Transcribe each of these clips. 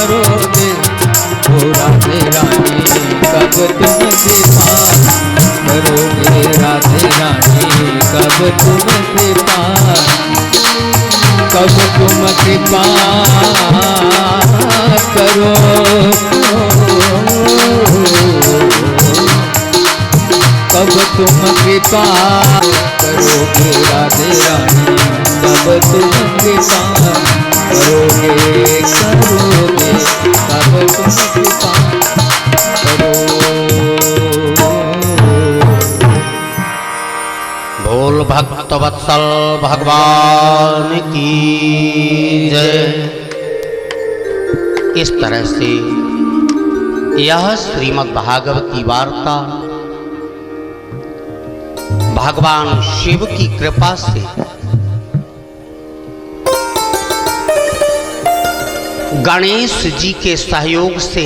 करोगे ओ राधे रानी कब तुम कृपा करोगे राधे रानी कब तुम कृपा कब तुम कृपा करो कब तुम कृपा करोगे राधे रानी कब तुम कृपा करोगे करोगे कब तुम कृपा करो। बोल भक्त वत्सल भगवान की जय। इस तरह से यह श्रीमद् भागवती वार्ता भगवान शिव की कृपा से गणेश जी के सहयोग से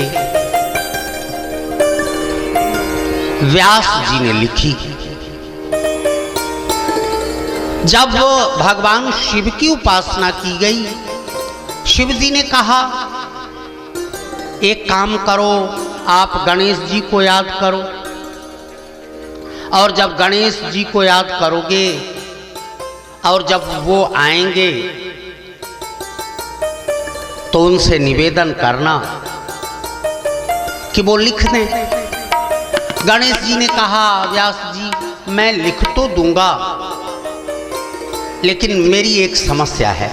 व्यास जी ने लिखी। जब भगवान शिव की उपासना की गई, शिव जी ने कहा एक काम करो, आप गणेश जी को याद करो, और जब गणेश जी को याद करोगे और जब वो आएंगे तो उनसे निवेदन करना कि वो लिख दें। गणेश जी ने कहा व्यास जी मैं लिख तो दूंगा, लेकिन मेरी एक समस्या है,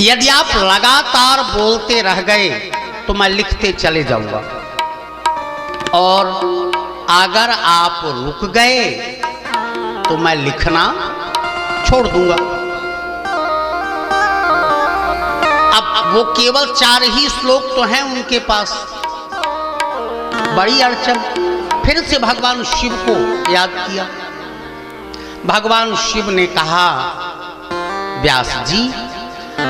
यदि आप लगातार बोलते रह गए तो मैं लिखते चले जाऊंगा, और अगर आप रुक गए तो मैं लिखना छोड़ दूंगा। अब वो केवल 4 ही श्लोक तो हैं उनके पास, बड़ी अड़चन। फिर से भगवान शिव को याद किया। भगवान शिव ने कहा व्यास जी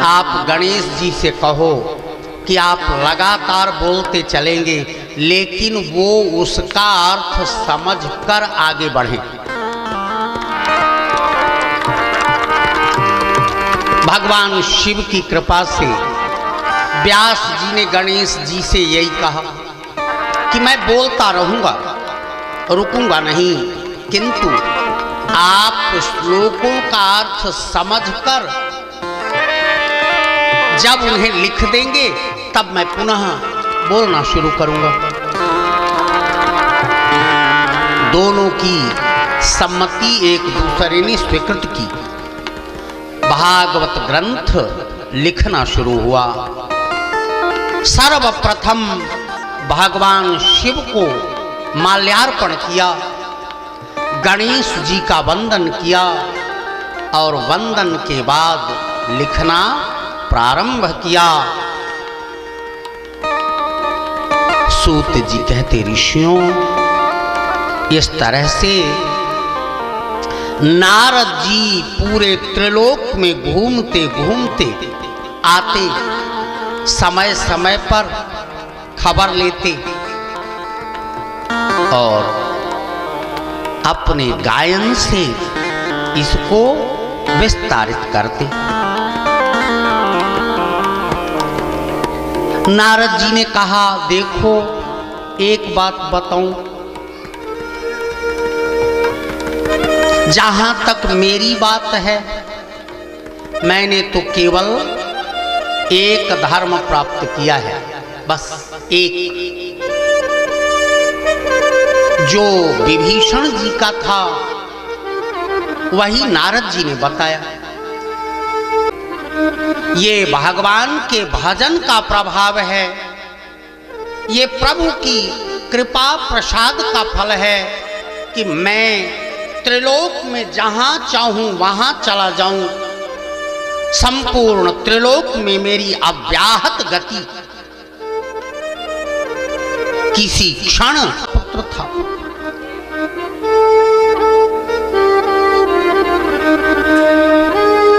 आप गणेश जी से कहो कि आप लगातार बोलते चलेंगे, लेकिन वो उसका अर्थ समझकर आगे बढ़ें। भगवान शिव की कृपा से व्यास जी ने गणेश जी से यही कहा कि मैं बोलता रहूंगा, रुकूंगा नहीं, किंतु आप श्लोकों का अर्थ समझकर जब उन्हें लिख देंगे तब मैं पुनः बोलना शुरू करूंगा। दोनों की सम्मति एक दूसरे ने स्वीकृत की। भागवत ग्रंथ लिखना शुरू हुआ। सर्वप्रथम भगवान शिव को माल्यार्पण किया, गणेश जी का वंदन किया, और वंदन के बाद लिखना प्रारंभ किया। सूत जी कहते ऋषियों, इस तरह से नारद जी पूरे त्रिलोक में घूमते घूमते आते, समय समय पर खबर लेते और अपने गायन से इसको विस्तारित करते। नारद जी ने कहा देखो एक बात बताऊं, जहां तक मेरी बात है मैंने तो केवल एक धर्म प्राप्त किया है, बस एक, जो विभीषण जी का था वही नारद जी ने बताया। ये भगवान के भजन का प्रभाव है, ये प्रभु की कृपा प्रसाद का फल है कि मैं त्रिलोक में जहां चाहूं वहां चला जाऊं, संपूर्ण त्रिलोक में मेरी अव्याहत गति, किसी क्षण पुत्र था।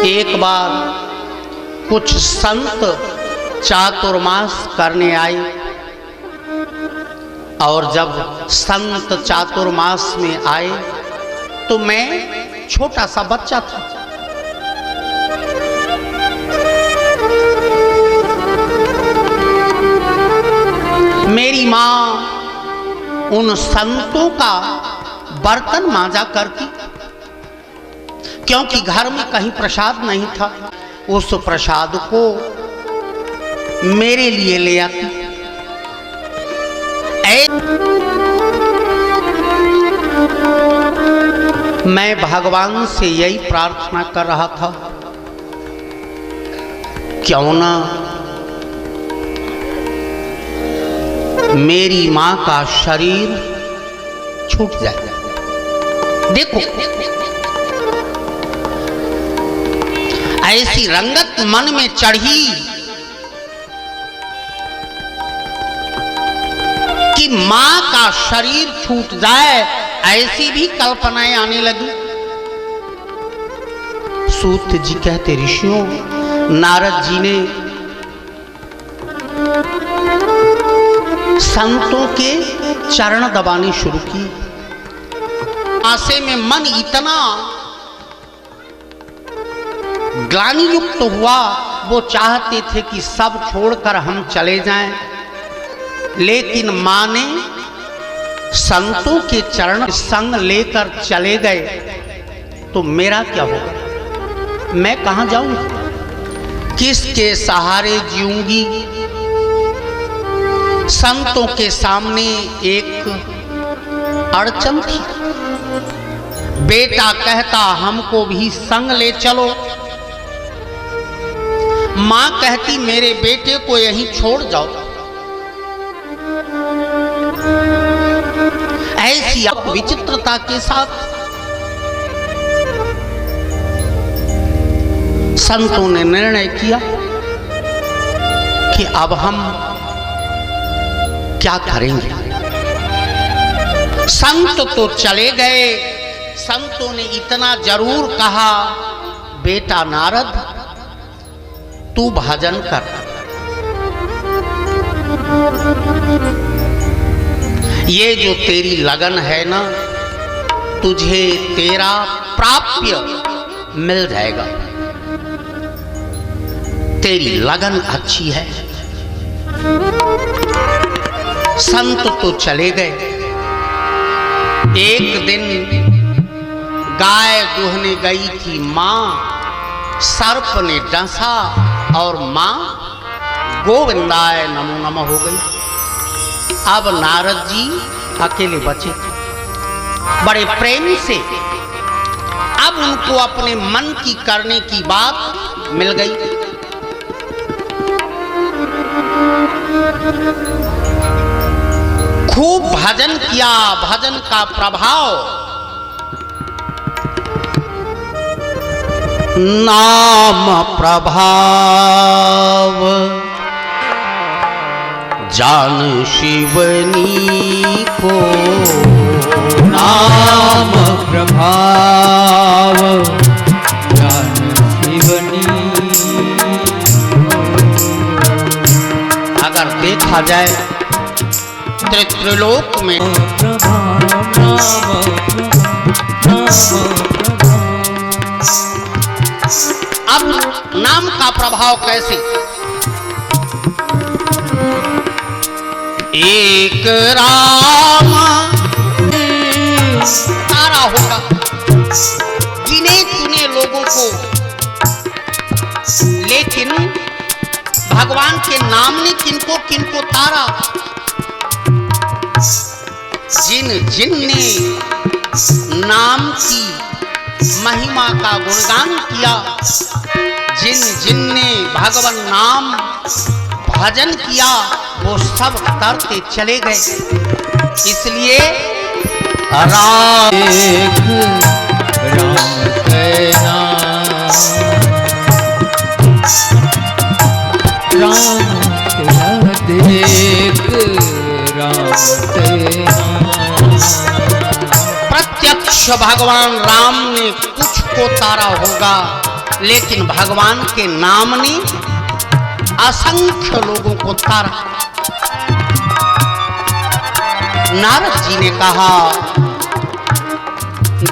एक बार कुछ संत चातुर्मास करने आए, और जब संत चातुर्मास में आए तो मैं छोटा सा बच्चा था। उन संतों का बर्तन मांजा करती, क्योंकि घर में कहीं प्रसाद नहीं था। उस प्रसाद को मेरे लिए ले आती। मैं भगवान से यही प्रार्थना कर रहा था, क्यों ना मेरी मां का शरीर छूट जाए। देखो ऐसी रंगत मन में चढ़ी कि मां का शरीर छूट जाए, ऐसी भी कल्पनाएं आने लगी। सूत जी कहते, ऋषियों, नारद जी ने संतों के चरण दबाने शुरू किए। आसे में मन इतना ग्लानि युक्त हुआ, वो चाहते थे कि सब छोड़कर हम चले जाएं, लेकिन मां ने संतों के चरण संग लेकर चले गए तो मेरा क्या होगा? मैं कहां जाऊंगी? किसके सहारे जीऊंगी? संतों के सामने एक अड़चन थी। बेटा कहता हमको भी संग ले चलो, मां कहती मेरे बेटे को यहीं छोड़ जाओ। ऐसी विचित्रता के साथ संतों ने निर्णय किया कि अब हम क्या करेंगे। संत तो चले गए। संतों ने इतना जरूर कहा, बेटा नारद तू भजन कर, ये जो तेरी लगन है ना, तुझे तेरा प्राप्य मिल जाएगा। तेरी लगन अच्छी है। संत तो चले गए। एक दिन गाय दूहने गई थी मां, सर्प ने डंसा और मां गोविंदाय नमो नमः हो गई। अब नारद जी अकेले बचे, बड़े प्रेम से अब उनको अपने मन की करने की बात मिल गई। खूब भजन किया। भजन का प्रभाव, नाम प्रभाव जान शिवनी को, नाम प्रभाव जान शिवनी। अगर देखा जाए त्रिलोक में अब नाम का प्रभाव कैसे? एक राम तारा होगा, गिने चुने लोगों को, लेकिन भगवान के नाम ने किनको किनको तारा। जिन ने नाम की महिमा का गुणगान किया, जिन ने भगवान नाम भजन किया, वो सब तरते चले गए। इसलिए राम सेना, राम देख राम सेना। प्रत्यक्ष भगवान राम ने कुछ को तारा होगा, लेकिन भगवान के नाम ने असंख्य लोगों को तारा। नारद जी ने कहा,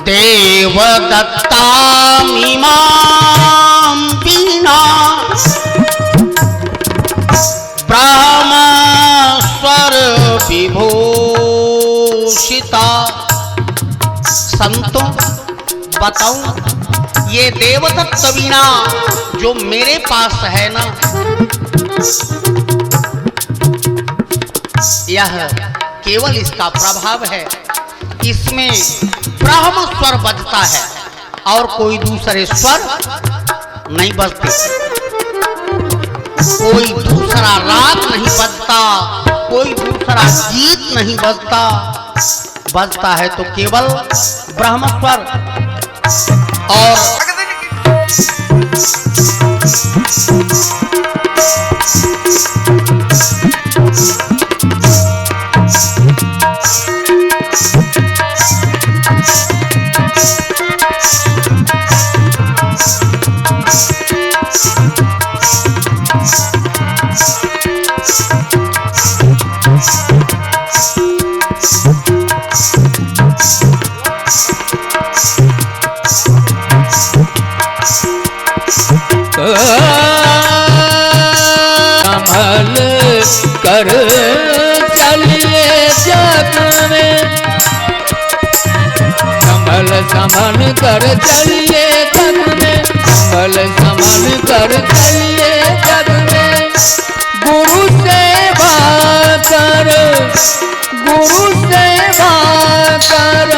देव दत्ता मीमां बीना ब्रह्म स्वर विभो संतों बताऊं, ये देवदत्त वीणा जो मेरे पास है ना, यह केवल इसका प्रभाव है, इसमें ब्रह्म स्वर बजता है और कोई दूसरे स्वर नहीं बजते, कोई दूसरा राग नहीं बजता, कोई दूसरा गीत नहीं बजता, बजता है तो केवल ब्रह्म स्वर। और संभल कर चलिए जग में, संभल कर चलिए जग में, संभल कर चलिए जग में। गुरु सेवा कर, गुरु सेवा कर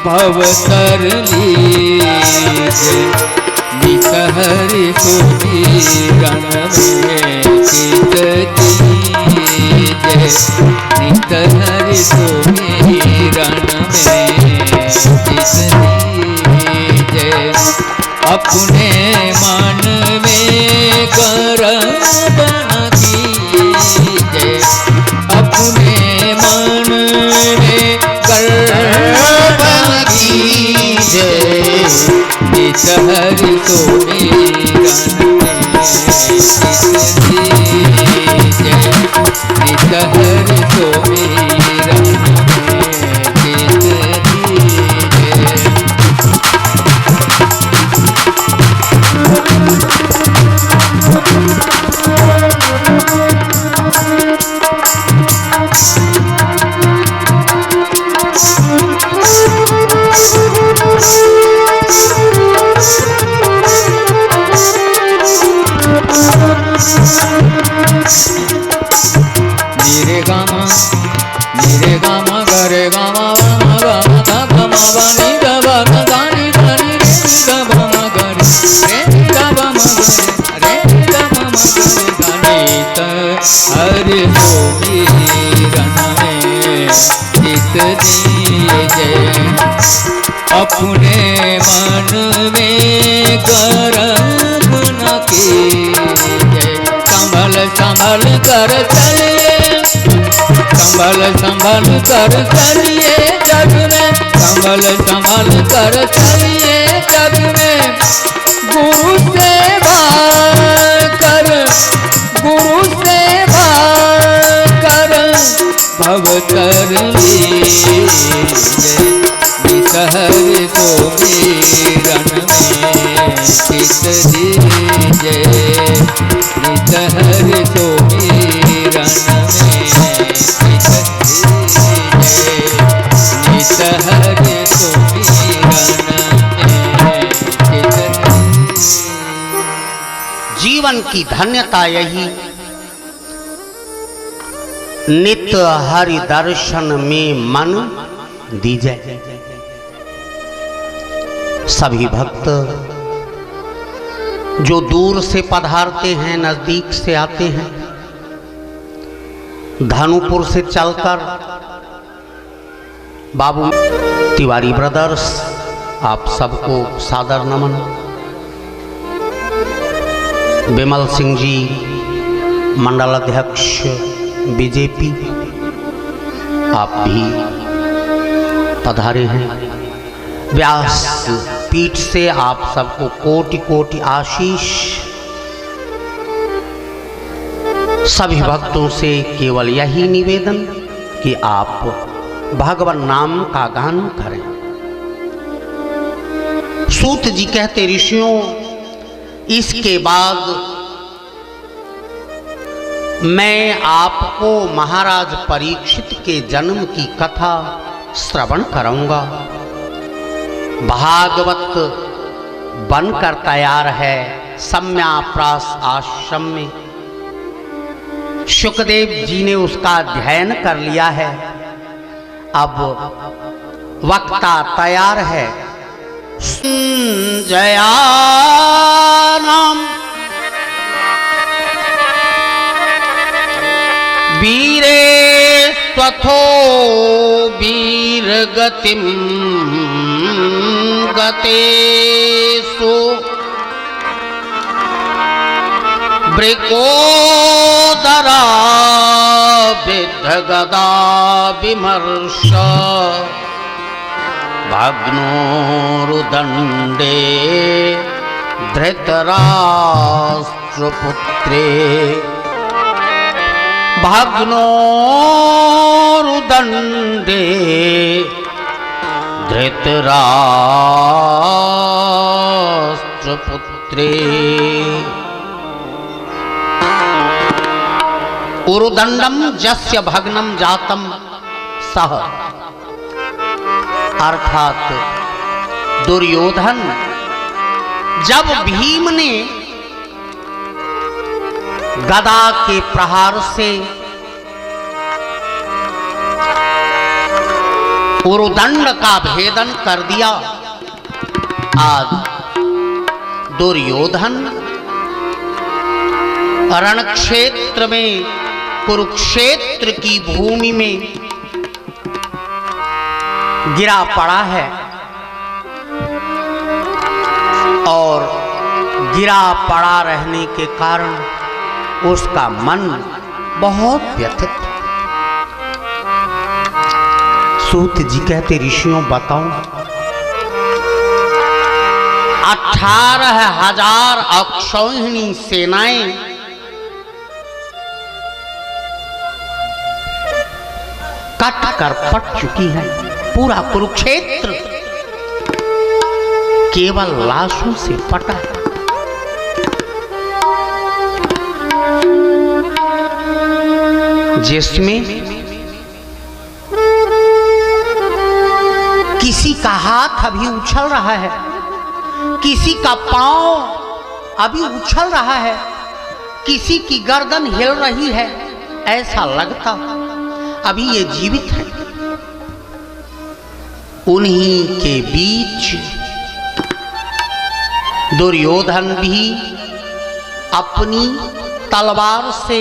भव कर लीजिए, नित हरि सुमिरन में चित दीजिए, नित हरि सुमिरन में चित दीजिए। अपने मन में गर्व न कीजिए, अपने मन में गर्व न कीजिए, नित हरि सुमिरन में चित दीजिए, नित हरि सुमिरन में चित दीजिए। रे गामा गरे गामा मा गामा धा गामा बानी गामा गानी गानी रे गामा गरे रे गामा गरे रे गामा गरे गानी त हरि सुमिरन में चित दीजिए। अपने मन में गर्व न कीजिए, संभल कर चलिए, संभल कर चलिए जग में, संभल कर चलिए जग में। गुरु सेवा कर, गुरु सेवा कर भव कर लीजिए, नित हरि सुमिरन में चित दीजिए, नित हरि सुमिरन में चित दीजिए, नित हरि सुमिरन में चित दीजिए। जीवन की धन्यता यही, नित्य हरि दर्शन में मन दीजिए। सभी भक्त जो दूर से पधारते हैं, नजदीक से आते हैं, धानुपुर से चलकर बाबू तिवारी ब्रदर्स, आप सबको सादर नमन। विमल सिंह जी मंडल अध्यक्ष बीजेपी, आप भी पधारे हैं। व्यास पीठ से आप सबको कोटि कोटि आशीष। सभी भक्तों से केवल यही निवेदन कि आप भगवान नाम का गान करें। सूत जी कहते, ऋषियों इसके बाद मैं आपको महाराज परीक्षित के जन्म की कथा श्रवण कराऊंगा। भागवत बनकर तैयार है सम्याप्रास आश्रम में। शुकदेव जी ने उसका अध्ययन कर लिया है। अब वक्ता तैयार है। जयानाम वीरे स्वथो वीर गतिम गतेषु ब्रिकोदरा विद्ध गदा विमर्श भग्नोरुदण्डे धृतराष्ट्रपुत्रे भग्नोरुदण्डे धृतराष्ट्रपुत्रे। उरुदंडम जस्य भग्नम जातम सह, अर्थात दुर्योधन जब भीम ने गदा के प्रहार से उरुदंड का भेदन कर दिया, आज दुर्योधन रणक्षेत्र में कुरुक्षेत्र की भूमि में गिरा पड़ा है और गिरा पड़ा रहने के कारण उसका मन बहुत व्यथित। सूत जी कहते, ऋषियों बताओ 18,000 अक्षौहिणी सेनाएं कट कर पट चुकी हैं। पूरा कुरुक्षेत्र केवल लाशों से पटा है। जिसमें किसी का हाथ अभी उछल रहा है, किसी का पांव अभी उछल रहा है, किसी की गर्दन हिल रही है। ऐसा लगता अभी ये जीवित है। उन्हीं के बीच दुर्योधन भी अपनी तलवार से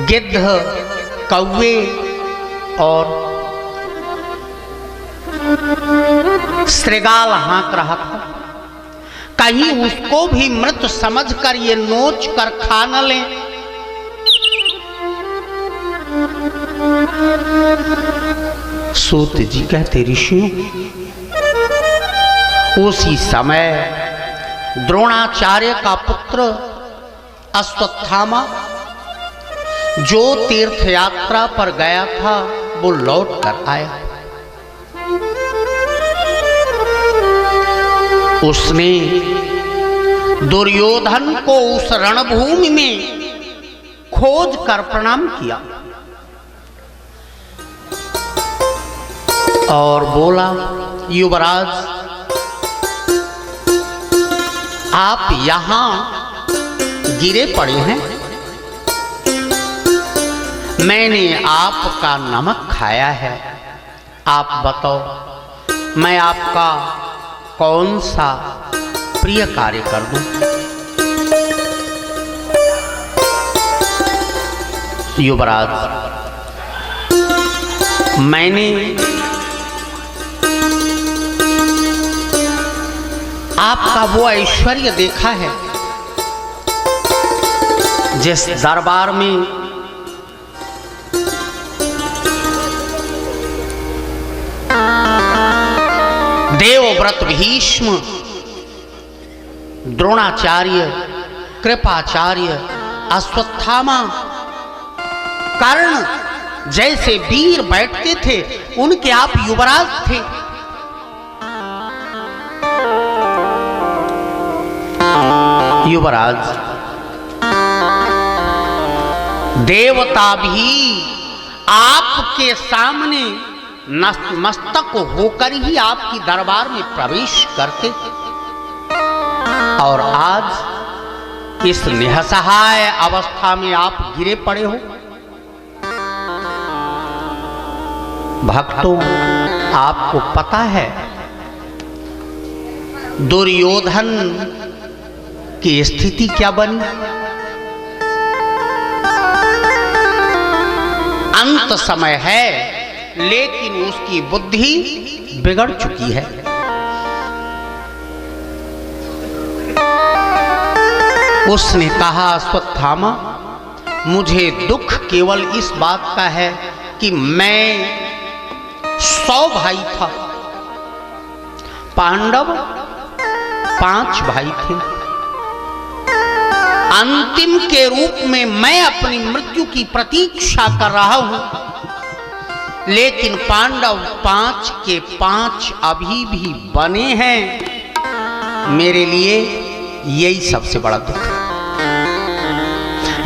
गिद्ध, कौवे और श्रृगाल हाँक रहा था। कहीं उसको भी मृत समझकर ये नोच कर खा न ले। सूत जी कहते, ऋषियों उसी समय द्रोणाचार्य का पुत्र अश्वत्थामा जो तीर्थ यात्रा पर गया था वो लौट कर आया। उसने दुर्योधन को उस रणभूमि में खोज कर प्रणाम किया और बोला, युवराज आप यहां गिरे पड़े हैं। मैंने आपका नमक खाया है। आप बताओ मैं आपका कौन सा प्रिय कार्य कर दूं? युवराज मैंने आपका वो ऐश्वर्य देखा है जिस दरबार में देवव्रत भीष्म, द्रोणाचार्य, कृपाचार्य, अश्वत्थामा, कर्ण जैसे वीर बैठते थे उनके आप युवराज थे। युवराज देवता भी आपके सामने नतमस्तक होकर ही आपकी दरबार में प्रवेश करते, और आज इस निसहाय अवस्था में आप गिरे पड़े हो। भक्तों, आपको पता है दुर्योधन की स्थिति क्या बनी? अंत समय है, लेकिन उसकी बुद्धि बिगड़ चुकी है। उसने कहा, अश्वत्थामा, मुझे दुख केवल इस बात का है कि मैं 100 भाई था, पांडव 5 भाई थे। अंतिम के रूप में मैं अपनी मृत्यु की प्रतीक्षा कर रहा हूं, लेकिन पांडव 5 के 5 अभी भी बने हैं। मेरे लिए यही सबसे बड़ा दुख है।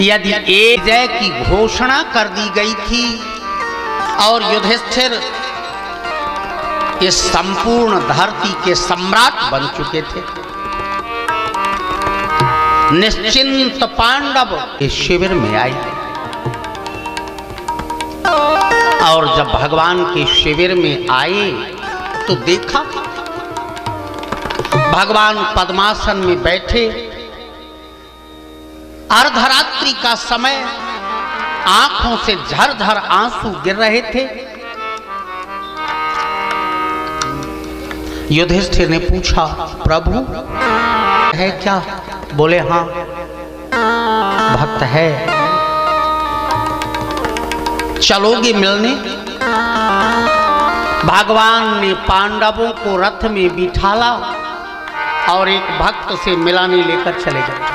यदि एक जय की घोषणा कर दी गई थी और युधिष्ठिर इस संपूर्ण धरती के सम्राट बन चुके थे, निश्चिंत पांडव इस शिविर में आए, और जब भगवान के शिविर में आए तो देखा भगवान पद्मासन में बैठे, अर्धरात्रि का समय, आंखों से झरझर आंसू गिर रहे थे। युधिष्ठिर ने पूछा, प्रभु है क्या? बोले, हाँ भक्त है, चलोगे मिलने? भगवान ने पांडवों को रथ में बिठाला और एक भक्त से मिलाने लेकर चले गए।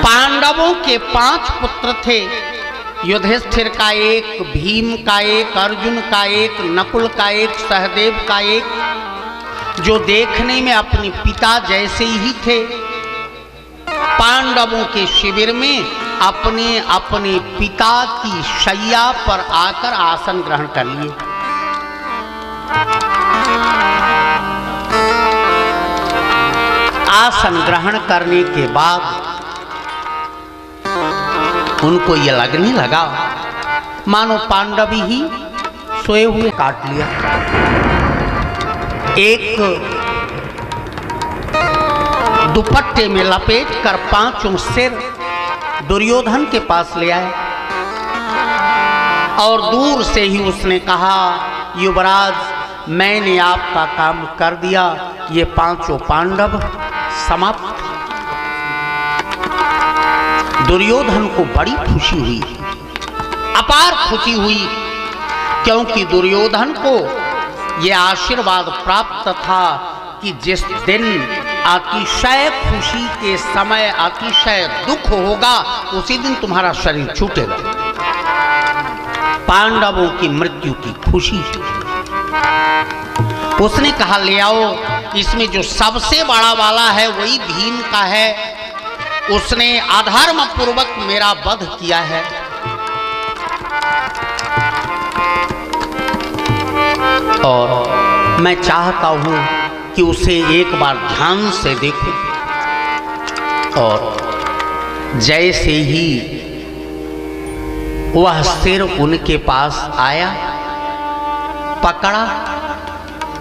पांडवों के 5 पुत्र थे, युधिष्ठिर का एक, भीम का एक, अर्जुन का एक, नकुल का एक, सहदेव का एक, जो देखने में अपने पिता जैसे ही थे। पांडवों के शिविर में अपने अपने पिता की शैया पर आकर आसन ग्रहण कर लिए। आसन ग्रहण करने के बाद उनको यह लगने लगा मानो पांडव ही सोए हुए काट लिया। एक दुपट्टे में लपेटकर 5 सिर दुर्योधन के पास ले आए, और दूर से ही उसने कहा, युवराज, मैंने आपका काम कर दिया, ये 5 पांडव समाप्त। दुर्योधन को बड़ी खुशी हुई, अपार खुशी हुई, क्योंकि दुर्योधन को यह आशीर्वाद प्राप्त था कि जिस दिन अतिशय खुशी के समय अतिशय दुख होगा, उसी दिन तुम्हारा शरीर छूटेगा। पांडवों की मृत्यु की खुशी। उसने कहा, ले आओ, इसमें जो सबसे बड़ा वाला है वही भीम का है, उसने अधर्म पूर्वक मेरा वध किया है। और मैं चाहता हूं कि उसे एक बार ध्यान से देखूं। और जैसे ही वह सिर उनके पास आया, पकड़ा,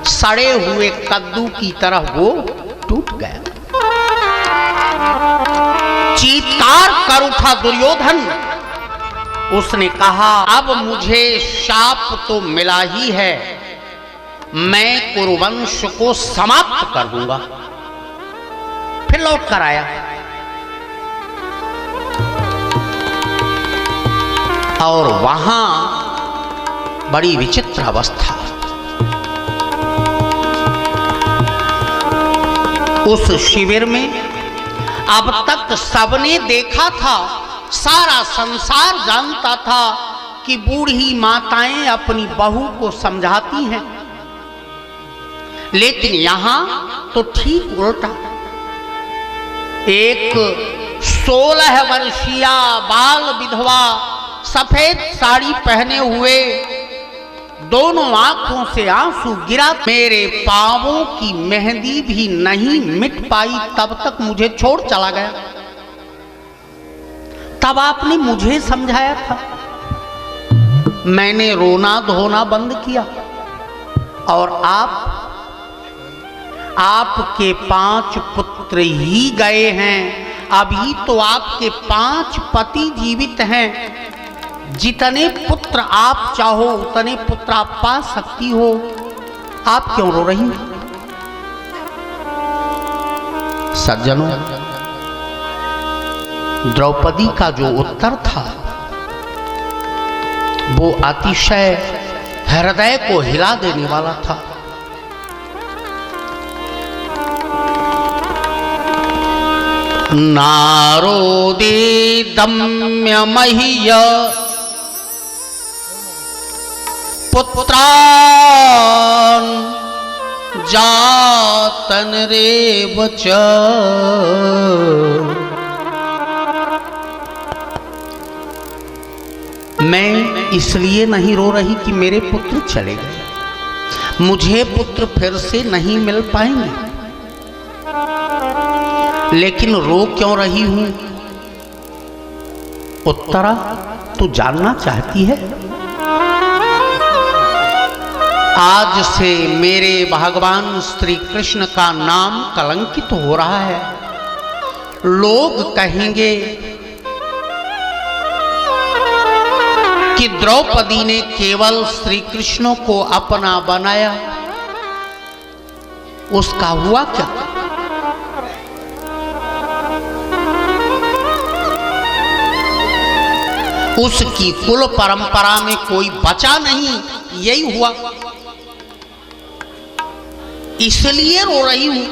सड़े हुए कद्दू की तरह वो टूट गया। चीत्कार कर उठा दुर्योधन। उसने कहा, अब मुझे शाप तो मिला ही है, मैं कुरुवंश को समाप्त कर दूंगा। फिर लौट कर आया और वहां बड़ी विचित्र अवस्था। उस शिविर में अब तक सबने देखा था, सारा संसार जानता था कि बूढ़ी माताएं अपनी बहू को समझाती हैं, लेकिन यहां तो ठीक उल्टा। एक 16 वर्षीया बाल विधवा सफेद साड़ी पहने हुए, दोनों आंखों से आंसू गिरा, मेरे पांवों की मेहंदी भी नहीं मिट पाई, तब तक मुझे छोड़ चला गया। तब आपने मुझे समझाया था, मैंने रोना धोना बंद किया और आपके 5 पुत्र ही गए हैं। अभी तो आपके 5 पति जीवित हैं। जितने पुत्र आप चाहो उतने पुत्र आप पा सकती हो, आप क्यों रो रही? सज्जनों, द्रौपदी का जो उत्तर था वो अतिशय हृदय को हिला देने वाला था। नारोदे दम्य मह्य पुत्रान् जातन रेव च। मैं इसलिए नहीं रो रही कि मेरे पुत्र चले गए, मुझे पुत्र फिर से नहीं मिल पाएंगे, लेकिन रो क्यों रही हूं? उत्तरा, तू जानना चाहती है? आज से मेरे भगवान श्री कृष्ण का नाम कलंकित हो रहा है। लोग कहेंगे कि द्रौपदी ने केवल श्री कृष्ण को अपना बनाया, उसका हुआ क्या? उसकी कुल परंपरा में कोई बचा नहीं, यही हुआ। इसलिए रो रही हूं।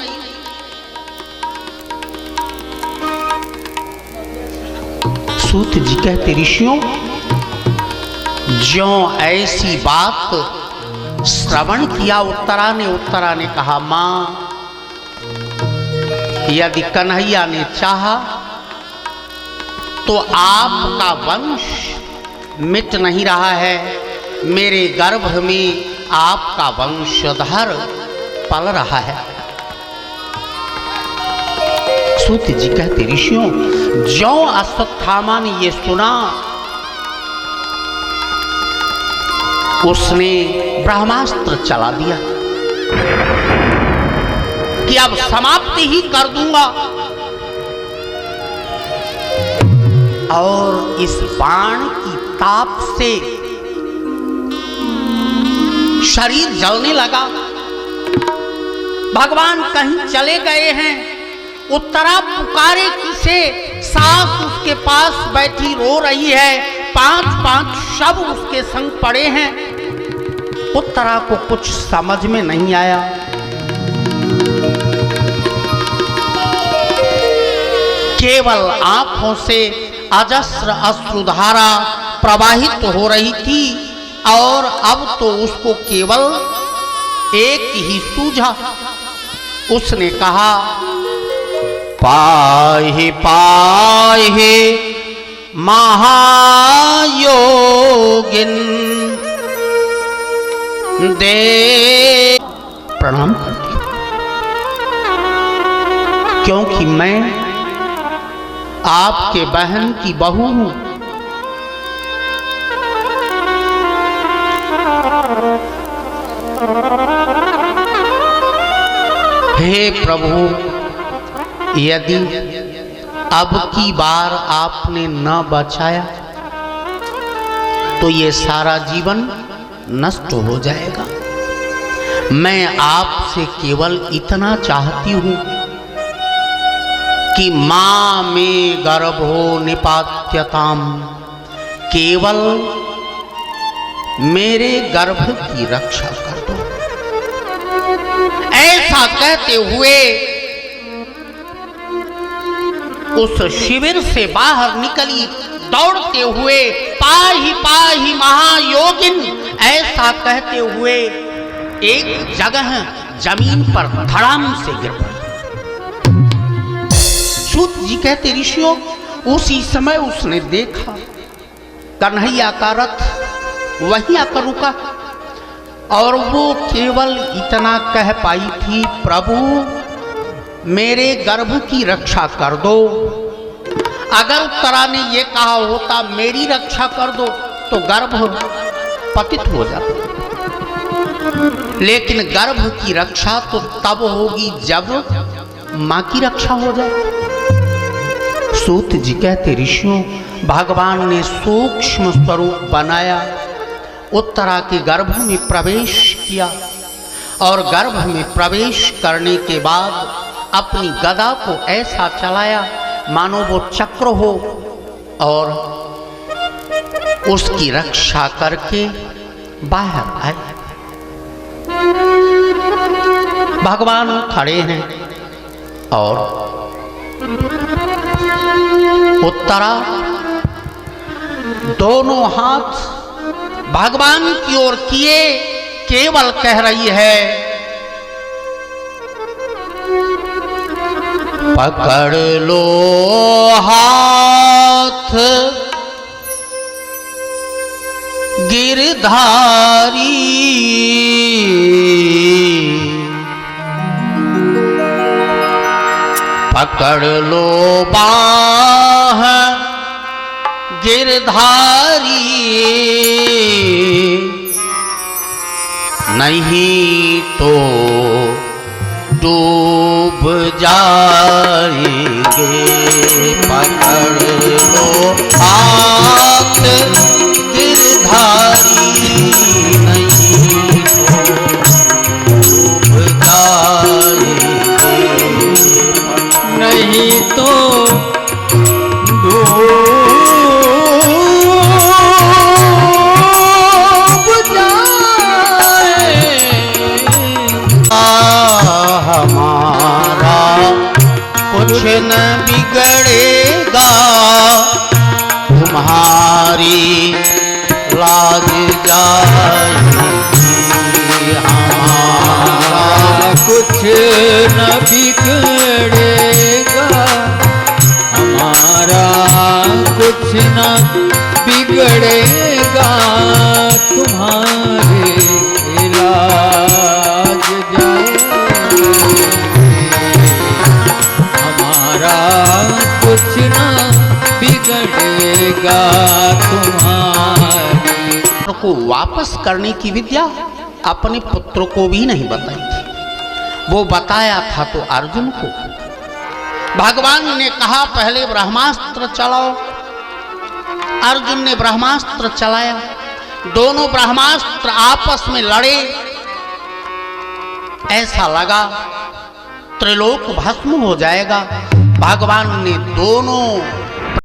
सूत जी कहते, ऋषियों, ज्यों ऐसी बात श्रवण किया उत्तरा ने कहा, मां, यदि कन्हैया ने चाहा तो आपका वंश मिट नहीं रहा है, मेरे गर्भ में आपका वंशधर पल रहा है। सूत जी कहते, ऋषियों, ज्यों अश्वत्थामा ने ये सुना, उसने ब्रह्मास्त्र चला दिया कि अब समाप्ति ही कर दूंगा, और इस बाण की ताप से शरीर जलने लगा। भगवान कहीं चले गए हैं। उत्तरा पुकारे किसे? सास उसके पास बैठी रो रही है, 5 शव उसके संग पड़े हैं। उत्तरा को कुछ समझ में नहीं आया। केवल आंखों से अजस्र अश्रुधारा प्रवाहित हो रही थी, और अब तो उसको केवल एक ही सूझा। उसने कहा, पाहि पाहि महायोगिन दे। प्रणाम करती हूं, क्योंकि मैं आपके बहन की बहू हूं। हे प्रभु, यदि अब की बार आपने न बचाया तो ये सारा जीवन नष्ट हो जाएगा। मैं आपसे केवल इतना चाहती हूं कि मां में गर्भो निपात्यताम, केवल मेरे गर्भ की रक्षा कर दो। ऐसा कहते हुए उस शिविर से बाहर निकली दौड़ते हुए, पाहि पाहि महायोगिन, ऐसा कहते हुए एक जगह जमीन पर धड़ाम से गिर पड़ी। सूत जी कहते ऋषियों, उसी समय उसने देखा कन्हैया का रथ वहीं आकर रुका और वो केवल इतना कह पाई थी, प्रभु मेरे गर्भ की रक्षा कर दो। अगर उत्तरा ने ये कहा होता मेरी रक्षा कर दो तो गर्भ पतित हो जाता, लेकिन गर्भ की रक्षा तो तब होगी जब मां की रक्षा हो जाए। सूत जी कहते ऋषियों, भगवान ने सूक्ष्म स्वरूप बनाया, उत्तरा के गर्भ में प्रवेश किया और गर्भ में प्रवेश करने के बाद अपनी गदा को ऐसा चलाया मानो वो चक्र हो और उसकी रक्षा करके बाहर आए। भगवान खड़े हैं और उत्तरा दोनों हाथ भगवान की ओर किए केवल कह रही है, पकड़ लो हाथ गिरधारी, पकड़ लो बाह गिरधारी, नहीं तो डूब जाएंगे। पकड़ लो हाथ गिरधारी, नहीं तो डूब जाएंगे, नहीं तो कुछ न बिगड़ेगा, तुम्हारी लाज जाएगी, हमारा कुछ न बिगड़ेगा, हमारा कुछ न बिगड़ेगा, तुम्हारे इलाज जाएगी, हमारा कुछ न बिगड़ेगा, तुम्हारी। को वापस करने की विद्या अपने पुत्र को भी नहीं बताई थी, वो बताया था तो अर्जुन को। भगवान ने कहा पहले ब्रह्मास्त्र चलाओ, अर्जुन ने ब्रह्मास्त्र चलाया, दोनों ब्रह्मास्त्र आपस में लड़े, ऐसा लगा त्रिलोक भस्म हो जाएगा। भगवान ने दोनों